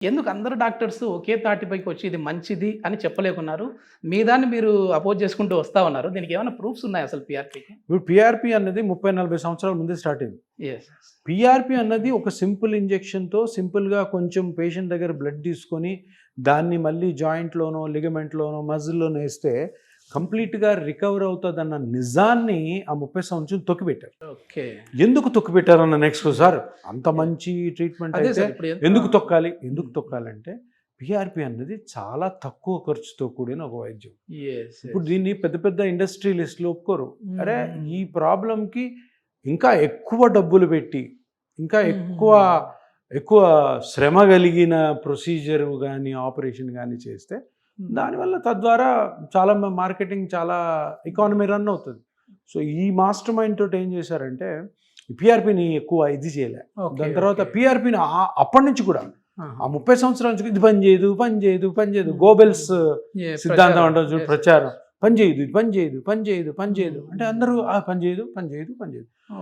ఎందుకు అందరు డాక్టర్స్ ఒకే తాటిపైకి వచ్చి ఇది మంచిది అని చెప్పలేకున్నారు? మీ దాన్ని మీరు అపోజ్ చేసుకుంటూ వస్తా ఉన్నారు. దీనికి ఏమైనా ప్రూఫ్స్ ఉన్నాయా అసలు పీఆర్పీకి? ఇప్పుడు పీఆర్పీ అన్నది 30-40 సంవత్సరాల ముందే స్టార్ట్ అయింది. యెస్. పీఆర్పీ అన్నది ఒక సింపుల్ ఇంజెక్షన్తో సింపుల్గా కొంచెం పేషెంట్ దగ్గర బ్లడ్ తీసుకొని దాన్ని మళ్ళీ జాయింట్లోనో లిగమెంట్లోనో మజిల్లోనో వేస్తే కంప్లీట్గా రికవర్ అవుతుందన్న నిజాన్ని ఆ 30 సంవత్సరం తొక్కిపెట్టారు. ఓకే. ఎందుకు తొక్కిపెట్టారన్న నెక్స్ట్ సార్ అంత మంచి ట్రీట్మెంట్ అదే అయితే సార్ ఇప్పుడు ఎందుకు తొక్కాలి? ఎందుకు తొక్కాలంటే పీఆర్పీ అన్నది చాలా తక్కువ ఖర్చుతో కూడిన ఒక వైద్యం. యెస్. ఇప్పుడు దీన్ని పెద్ద పెద్ద ఇండస్ట్రియలిస్టులు ఒప్పుకోరు. అరే ఈ ప్రాబ్లంకి ఇంకా ఎక్కువ డబ్బులు పెట్టి ఇంకా ఎక్కువ శ్రమ కలిగిన ప్రొసీజర్ కానీ ఆపరేషన్ కానీ చేస్తే దానివల్ల తద్వారా చాలా మార్కెటింగ్ చాలా ఎకానమీ రన్ అవుతుంది. సో ఈ మాస్టర్ మైండ్ తోటి ఏం చేశారంటే పీఆర్పీని ఎక్కువ ఇది చేయలే. దాని తర్వాత పీఆర్పీని అప్పటి నుంచి కూడా ఆ 30 సంవత్సరాల నుంచి ఇది పని చేయదు గోబెల్స్ సిద్ధాంతం అంటే ప్రచారం పని చేయదు అంటే అందరూ పని చేయదు